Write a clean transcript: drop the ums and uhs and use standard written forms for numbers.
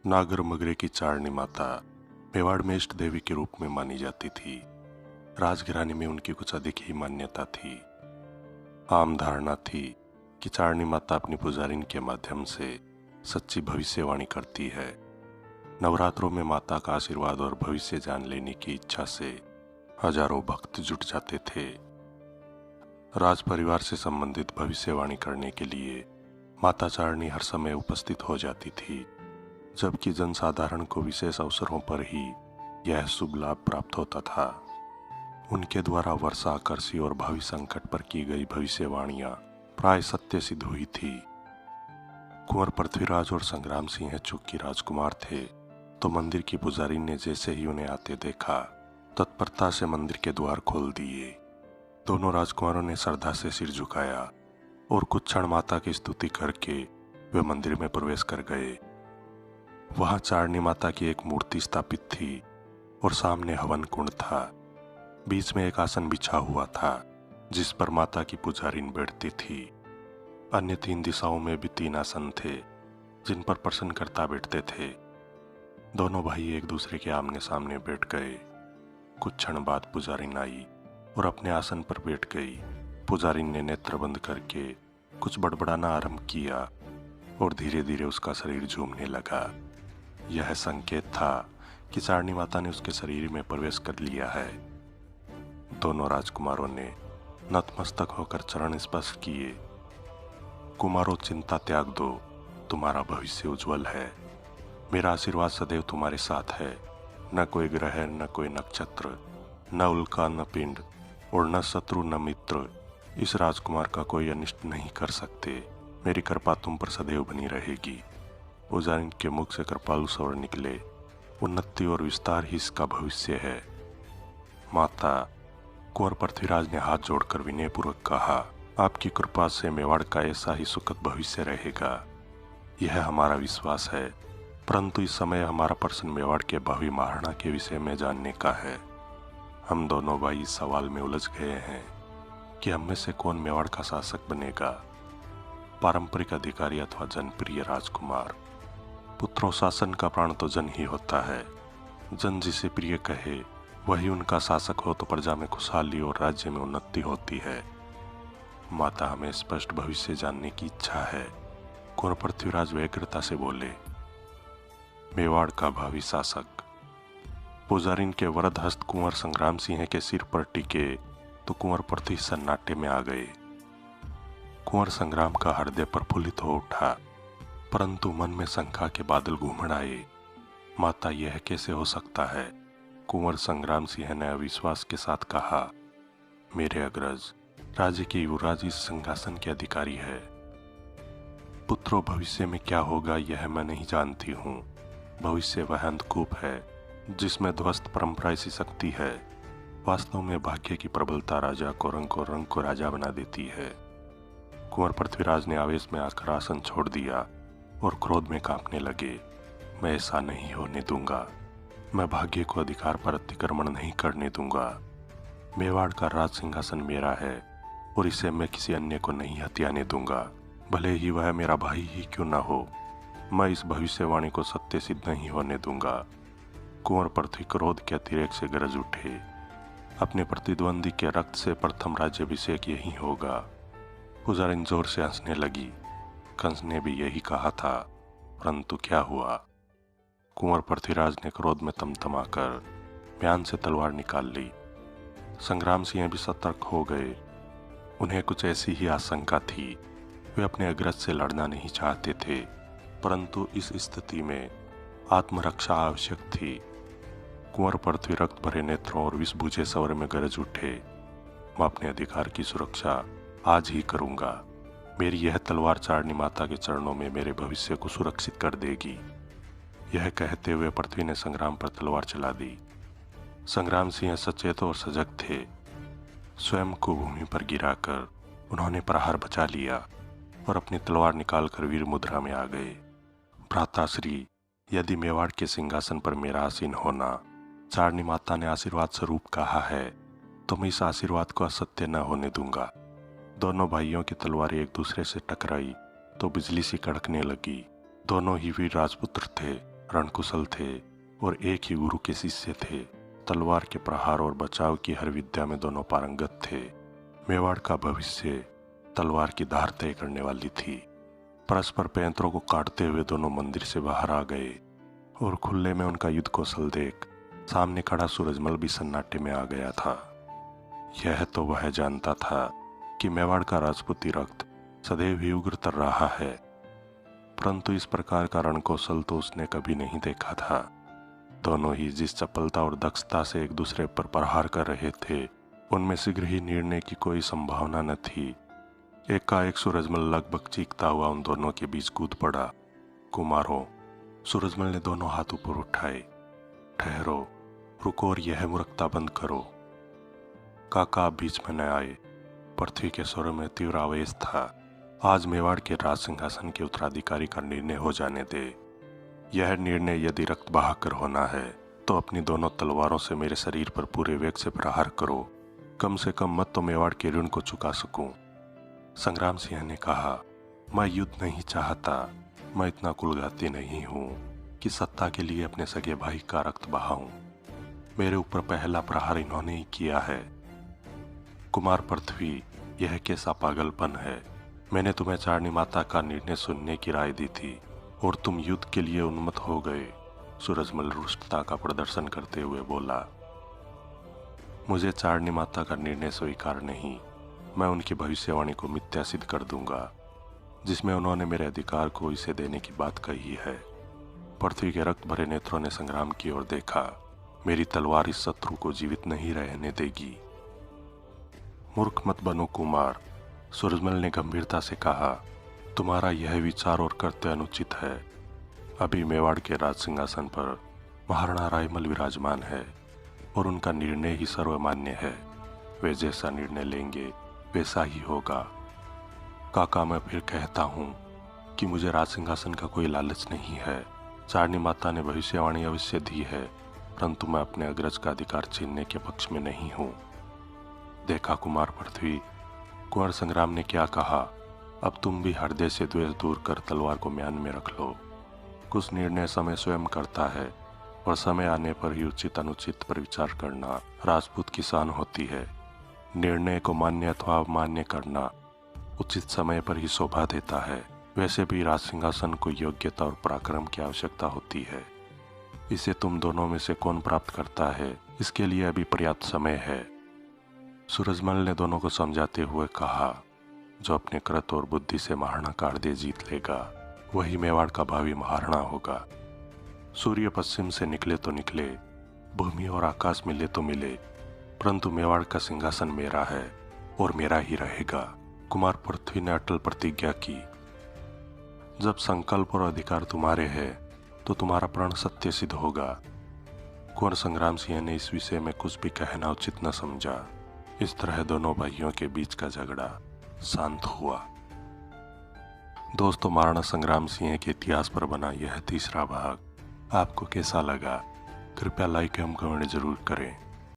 नागर मगरे की चारनी माता मेवाड़ में इष्ट देवी के रूप में मानी जाती थी। राजघराने में उनकी कुछ अधिक ही मान्यता थी। आम धारणा थी कि चारनी माता अपनी पुजारिन के माध्यम से सच्ची भविष्यवाणी करती है। नवरात्रों में माता का आशीर्वाद और भविष्य जान लेने की इच्छा से हजारों भक्त जुट जाते थे। राज परिवार से संबंधित भविष्यवाणी करने के लिए माता चारनी हर समय उपस्थित हो जाती थी, जबकि जनसाधारण को विशेष अवसरों पर ही यह शुभ लाभ प्राप्त होता था। उनके द्वारा वर्षा, कृषि और भावी संकट पर की गई भविष्यवाणियां प्राय सत्य सिद्ध हुई थी। कुंवर पृथ्वीराज और संग्राम सिंह चूंकि राजकुमार थे, तो मंदिर की पुजारी ने जैसे ही उन्हें आते देखा, तत्परता से मंदिर के द्वार खोल दिए। दोनों राजकुमारों ने श्रद्धा से सिर झुकाया और कुछ क्षण माता की स्तुति करके वे मंदिर में प्रवेश कर गए। वहां चारनी माता की एक मूर्ति स्थापित थी और सामने हवन कुंड था। बीच में एक आसन बिछा हुआ था जिस पर माता की पुजारिन बैठती थी। अन्य 3 दिशाओं में भी 3 आसन थे जिन पर प्रश्नकर्ता बैठते थे। दोनों भाई एक दूसरे के आमने सामने बैठ गए। कुछ क्षण बाद पुजारिन आई और अपने आसन पर बैठ गई। पुजारिन ने नेत्र बंद करके कुछ बड़बड़ाना आरंभ किया और धीरे धीरे उसका शरीर झूमने लगा। यह संकेत था कि चारनी माता ने उसके शरीर में प्रवेश कर लिया है। दोनों राजकुमारों ने नतमस्तक होकर चरण स्पर्श किए। कुमारों, चिंता त्याग दो, तुम्हारा भविष्य उज्जवल है। मेरा आशीर्वाद सदैव तुम्हारे साथ है। न कोई ग्रह, न कोई नक्षत्र, न उल्का, न पिंड और न शत्रु, न मित्र इस राजकुमार का कोई अनिष्ट नहीं कर सकते। मेरी कृपा तुम पर सदैव बनी रहेगी। पुजारिन के मुख से कृपालु स्वर निकले। उन्नति और विस्तार ही इसका भविष्य है। माता, कुंवर पृथ्वीराज ने हाथ जोड़कर विनयपूर्वक कहा, आपकी कृपा से मेवाड़ का ऐसा ही सुखद भविष्य रहेगा। यह हमारा विश्वास है, परंतु इस समय हमारा प्रश्न मेवाड़ के भावी महाराणा के विषय में जानने का है। हम दोनों भाई इस सवाल में उलझ गए हैं कि हम में से कौन मेवाड़ का शासक बनेगा, पारंपरिक अधिकारी अथवा जनप्रिय राजकुमार। पुत्रों, शासन का प्राण तो जन ही होता है। जन जिसे प्रिय कहे वही उनका शासक हो तो प्रजा में खुशहाली और राज्य में उन्नति होती है। माता, हमें स्पष्ट भविष्य जानने की इच्छा है। कुंवर पृथ्वीराज व्यग्रता से बोले। मेवाड़ का भावी शासक। पुजारिन के वरद हस्त कुंवर संग्राम सिंह के सिर पर टिके तो कुंवर पृथ्वी सन्नाटे में आ गए। कुंवर संग्राम का हृदय प्रफुल्लित हो उठा, परंतु मन में शंका के बादल घूमड़ आए। माता, यह कैसे हो सकता है? कुंवर संग्राम सिंह ने अविश्वास के साथ कहा, मेरे अग्रज, राज्य के युवराज इस सिंहासन के अधिकारी है। पुत्रों, भविष्य में क्या होगा यह मैं नहीं जानती हूँ। भविष्य वह अंधकूप है जिसमें ध्वस्त परंपरा ऐसी शक्ति है। वास्तव में भाग्य की प्रबलता राजा को रंग को राजा बना देती है। कुंवर पृथ्वीराज ने आवेश में आकर आसन छोड़ दिया और क्रोध में कांपने लगे। मैं ऐसा नहीं होने दूंगा। मैं भाग्य को अधिकार पर अतिक्रमण नहीं करने दूंगा। मेवाड़ का राज सिंहासन मेरा है और इसे मैं किसी अन्य को नहीं हथियाने दूंगा, भले ही वह मेरा भाई ही क्यों न हो। मैं इस भविष्यवाणी को सत्य सिद्ध नहीं होने दूंगा। कुंवर पृथ्वी क्रोध के अतिरेक से गरज उठे। अपने प्रतिद्वंदी के रक्त से प्रथम राज्याभिषेक यही होगा। पुजारिन जोर से हंसने लगी। कंस ने भी यही कहा था, परंतु क्या हुआ? कुंवर पृथ्वीराज ने क्रोध में तमतमाकर म्यान से तलवार निकाल ली। संग्राम सिंह भी सतर्क हो गए। उन्हें कुछ ऐसी ही आशंका थी। वे अपने अग्रज से लड़ना नहीं चाहते थे, परंतु इस स्थिति में आत्मरक्षा आवश्यक थी। कुंवर पृथ्वी रक्त भरे नेत्रों और विष बुझे स्वर में गरज उठे, मैं अपने अधिकार की सुरक्षा आज ही करूंगा। मेरी यह तलवार चारनी माता के चरणों में मेरे भविष्य को सुरक्षित कर देगी। यह कहते हुए पृथ्वी ने संग्राम पर तलवार चला दी। संग्राम सिंह सचेत और सजग थे। स्वयं को भूमि पर गिराकर उन्होंने प्रहार बचा लिया और अपनी तलवार निकालकर वीर मुद्रा में आ गए। भ्राताश्री, यदि मेवाड़ के सिंहासन पर मेरा आसीन होना चारनी माता ने आशीर्वाद स्वरूप कहा है, तो मैं इस आशीर्वाद को असत्य न होने दूंगा। दोनों भाइयों की तलवारें एक दूसरे से टकराई तो बिजली सी कड़कने लगी। दोनों ही वीर राजपुत्र थे। रणकुशल थे और एक ही गुरु के शिष्य थे। तलवार के प्रहार और बचाव की हर विद्या में दोनों पारंगत थे। मेवाड़ का भविष्य तलवार की धार तय करने वाली थी। परस्पर पैंतरों को काटते हुए दोनों मंदिर से बाहर आ गए और खुले में उनका युद्ध कौशल देख सामने खड़ा सूरजमल भी सन्नाटे में आ गया था। यह तो वह जानता था कि मेवाड़ का राजपूती रक्त सदैव ही उग्र तर रहा है, परंतु इस प्रकार का रणकौशल तो उसने कभी नहीं देखा था। दोनों ही जिस चपलता और दक्षता से एक दूसरे पर प्रहार कर रहे थे, उनमें शीघ्र ही निर्णय की कोई संभावना न थी। एकाएक सूरजमल लगभग चीखता हुआ उन दोनों के बीच कूद पड़ा। कुमारों, सूरजमल ने दोनों हाथ ऊपर उठाए। ठहरो, रुको और यह मूर्खता बंद करो। काका आप बीच में न आए। पृथ्वी के स्वरों में तीव्र आवेश था। आज मेवाड़ के राज सिंहासन के उत्तराधिकारी का निर्णय हो जाने दे। यह निर्णय यदि रक्त बहाकर होना है तो अपनी दोनों तलवारों से मेरे शरीर पर पूरे वेग से प्रहार करो। कम से कम मत तो मेवाड़ के ऋण को चुका सकूं। संग्राम सिंह ने कहा, मैं युद्ध नहीं चाहता। मैं इतना कुलघाती नहीं हूं कि सत्ता के लिए अपने सगे भाई का रक्त बहाऊं। मेरे ऊपर पहला प्रहार इन्होंने ही किया है। कुमार पृथ्वी, यह कैसा पागलपन है। मैंने तुम्हें चारणी माता का निर्णय सुनने की राय दी थी और तुम युद्ध के लिए उन्मत्त हो गए। सूरजमल रुष्टता का प्रदर्शन करते हुए बोला, मुझे चारणी माता का निर्णय स्वीकार नहीं। मैं उनकी भविष्यवाणी को मिथ्या सिद्ध कर दूंगा, जिसमें उन्होंने मेरे अधिकार को इसे देने की बात कही है। पृथ्वी के रक्त भरे नेत्रों ने संग्राम की ओर देखा। मेरी तलवार इस शत्रु को जीवित नहीं रहने देगी। मूर्ख मत बनो कुमार, सूरजमल ने गंभीरता से कहा। तुम्हारा यह विचार और कर्तव्य अनुचित है। अभी मेवाड़ के राज सिंहासन पर महाराणा रायमल विराजमान है और उनका निर्णय ही सर्वमान्य है। वे जैसा निर्णय लेंगे वैसा ही होगा। काका, मैं फिर कहता हूँ कि मुझे राज सिंहासन का कोई लालच नहीं है। चारणी माता ने भविष्यवाणी अवश्य दी है, परंतु मैं अपने अग्रज का अधिकार छीनने के पक्ष में नहीं हूँ। देखा कुमार पृथ्वी, कुंवर संग्राम ने क्या कहा। अब तुम भी हृदय से द्वेष दूर कर तलवार को म्यान में रख लो। कुछ निर्णय समय स्वयं करता है और समय आने पर ही उचित अनुचित पर विचार करना राजपूत की शान होती है। निर्णय को मान्य अथवा अमान्य करना उचित समय पर ही शोभा देता है। वैसे भी राज सिंहासन को योग्यता और पराक्रम की आवश्यकता होती है। इसे तुम दोनों में से कौन प्राप्त करता है, इसके लिए अभी पर्याप्त समय है। सूरजमल ने दोनों को समझाते हुए कहा, जो अपने कृत और बुद्धि से महाराणा का हृदय जीत लेगा वही मेवाड़ का भावी महाराणा होगा। सूर्य पश्चिम से निकले तो निकले, भूमि और आकाश मिले तो मिले, परंतु मेवाड़ का सिंहासन मेरा है और मेरा ही रहेगा। कुमार पृथ्वी ने अटल प्रतिज्ञा की। जब संकल्प और अधिकार तुम्हारे हैं तो तुम्हारा प्रण सत्य सिद्ध होगा। कुंवर संग्राम सिंह ने इस विषय में कुछ भी कहना उचित न समझा। इस तरह दोनों भाइयों के बीच का झगड़ा शांत हुआ। दोस्तों, महाराणा संग्राम सिंह के इतिहास पर बना यह तीसरा भाग आपको कैसा लगा? कृपया लाइक एवं कमेंट जरूर करें।